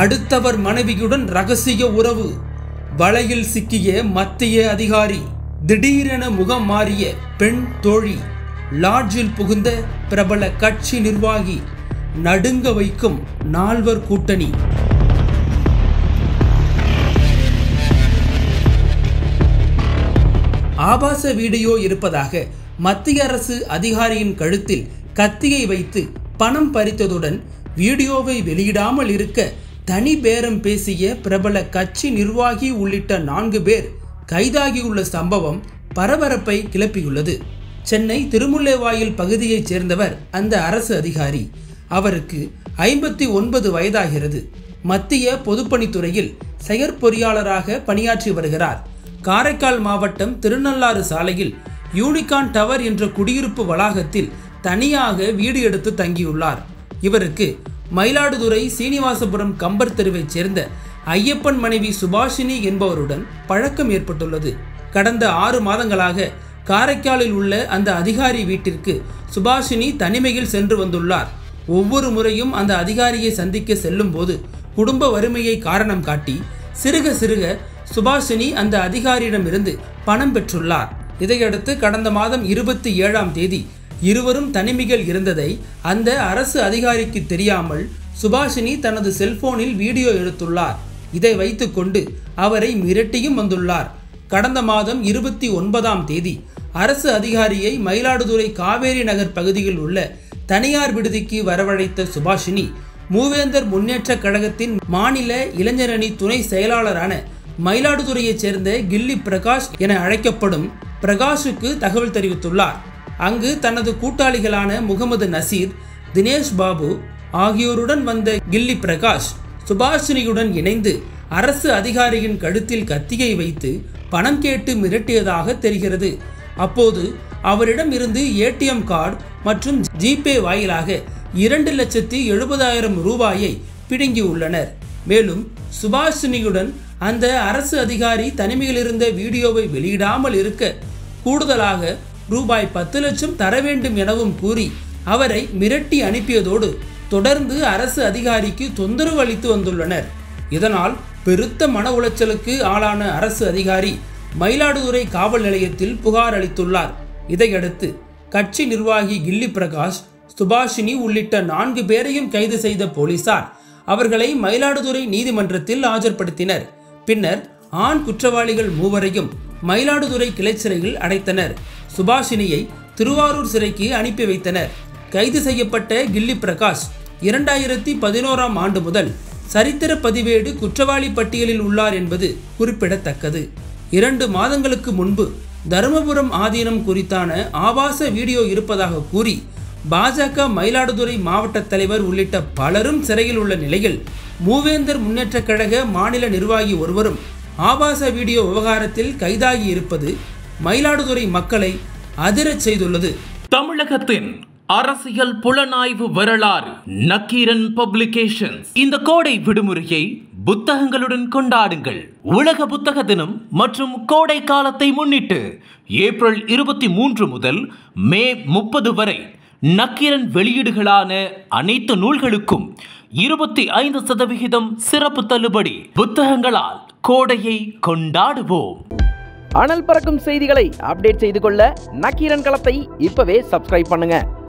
அடுத்தவர் மனைவியுடன் ரகசிய உறவு, வலையில் சிக்கிய மத்திய அதிகாரி, திடீரென முகம் மாறிய பெண் தோழி, லாட்ஜில் புகுந்த பிரபல கட்சி நிர்வாகி, நடுங்க வைக்கும் 4 கூட்டணி. ஆபாச வீடியோ இருப்பதாக மத்திய அரசு அதிகாரியின் கழுத்தில் கத்தியை வைத்து பணம் பறித்ததுடன் வீடியோவை வெளியிடாமல் இருக்க தனி பேரம் பேசிய பிரபல கட்சி நிர்வாகி உள்ளிட்ட 4 பேர் கைதாகியுள்ள சம்பவம் பரபரப்பை கிளப்பியுள்ளது. சென்னை திருமுல்லைவாயில் பகுதியைச் சேர்ந்தவர் அந்த அரசு அதிகாரி. அவருக்கு 59 வயதாகிறது. மத்திய பொதுப்பணித்துறையில் செயற்பொறியாளராக பணியாற்றி வருகிறார். காரைக்கால் மாவட்டம் திருநள்ளாறு சாலையில் யூனிகான் டவர் என்ற குடியிருப்பு வளாகத்தில் தனியாக வீடு எடுத்து தங்கியுள்ளார். இவருக்கு மயிலாடுதுறை சீனிவாசபுரம் கம்பர் தெருவைச் சேர்ந்த ஐயப்பன் மனைவி சுபாஷினி என்பவருடன் பழக்கம் ஏற்பட்டுள்ளது. கடந்த 6 மாதங்களாக காரைக்காலில் உள்ள அந்த அதிகாரி வீட்டிற்கு சுபாஷினி தனிமையில் சென்று வந்துள்ளார். ஒவ்வொரு முறையும் அந்த அதிகாரியை சந்திக்க செல்லும் போது குடும்ப வறுமையை காரணம் காட்டி சிறுக சிறுக சுபாஷினி அந்த அதிகாரியிடமிருந்து பணம் பெற்றுள்ளார். இதையடுத்து கடந்த மாதம் 27ஆம் தேதி இருவரும் தனிமையில் இருந்ததை அந்த அரசு அதிகாரிக்கு தெரியாமல் சுபாஷினி தனது செல்போனில் வீடியோ எடுத்துள்ளார். இதை வைத்துக்கொண்டு அவரை மிரட்டியும் வந்துள்ளார். கடந்த மாதம் 29ஆம் தேதி அரசு அதிகாரியை மயிலாடுதுறை காவேரி நகர் பகுதியில் உள்ள தனியார் விடுதிக்கு வரவழைத்த சுபாஷினி மூவேந்தர் முன்னேற்ற கழகத்தின் மாநில இளைஞரணி துணை செயலாளரான மயிலாடுதுறையைச் சேர்ந்த கில்லி பிரகாஷ் என அழைக்கப்படும் பிரகாஷுக்கு தகவல் தெரிவித்துள்ளார். அங்கு தனது கூட்டாளிகளான முகமது நசீர், தினேஷ் பாபு ஆகியோருடன் வந்த கில்லி பிரகாஷ் சுபாஷினியுடன் இணைந்து அரசு அதிகாரியின் கழுத்தில் கத்தியை வைத்து பணம் கேட்டு மிரட்டியதாக தெரிகிறது. அப்போது அவரிடம் இருந்து ஏடிஎம் கார்டு மற்றும் ஜிபே வாயிலாக 2,70,000 ரூபாயை பிடுங்கியுள்ளனர். மேலும் சுபாஷினியுடன் அந்த அரசு அதிகாரி தனிமையில் இருந்த வீடியோவை வெளியிடாமல் இருக்க கூடுதலாக ரூபாய் 10 லட்சம் தர வேண்டும் எனவும் கூறி அவரை மிரட்டி அனுப்பியதோடு தொடர்ந்து அரசு அதிகாரிக்கு தொந்தரவு அளித்து வந்துள்ளனர். இதனால் பெருத்த மன உளைச்சலுக்கு ஆளான அரசு அதிகாரி மயிலாடுதுறை காவல் நிலையத்தில் புகார் அளித்துள்ளார். இதையடுத்து கட்சி நிர்வாகி கில்லி பிரகாஷ், சுபாஷினி உள்ளிட்ட 4 பேரையும் கைது செய்த போலீசார் அவர்களை மயிலாடுதுறை நீதிமன்றத்தில் ஆஜர்படுத்தினர். பின்னர் ஆண் குற்றவாளிகள் 3வரையும் மயிலாடுதுறை கிளை சிறையில் அடைத்தனர். சுபாஷினியை திருவாரூர் சிறைக்கு அனுப்பி வைத்தனர். கைது செய்யப்பட்ட கில்லி பிரகாஷ் 2011ஆம் ஆண்டு முதல் சரித்திர பதிவேடு குற்றவாளி பட்டியலில் உள்ளார் என்பது குறிப்பிடத்தக்கது. 2 மாதங்களுக்கு முன்பு தருமபுரம் ஆதீனம் குறித்தான ஆபாச வீடியோ இருப்பதாக கூறி பாஜக மயிலாடுதுறை மாவட்ட தலைவர் உள்ளிட்ட பலரும் சிறையில் உள்ள நிலையில் மூவேந்தர் முன்னேற்ற கழக மாநில நிர்வாகி ஒருவரும் ஆபாச வீடியோ விவகாரத்தில் கைதாகி இருப்பது மயிலாடுதுறை மக்களை அதிரச் செய்துள்ளது. தமிழகத்தின் அரசியல் புலனாய்வு வரலாறு நக்கீரன் பப்ளிகேஷன்ஸ். இந்த கோடை விடுமுறையை புத்தகங்களுடன் கொண்டாடுங்கள். உலக புத்தக தினம் மற்றும் கோடை காலத்தை முன்னிட்டு ஏப்ரல் 23 முதல் மே 30 வரை நக்கீரன் வெளியீடுகளான அனைத்து நூல்களுக்கும் 25% சிறப்பு தள்ளுபடி. புத்தகங்களால் கோடையை கொண்டாடுவோம். அனல் பறக்கும் செய்திகளை அப்டேட் செய்து கொள்ள நக்கீரன் களத்தை இப்பவே சப்ஸ்கிரைப் பண்ணுங்க.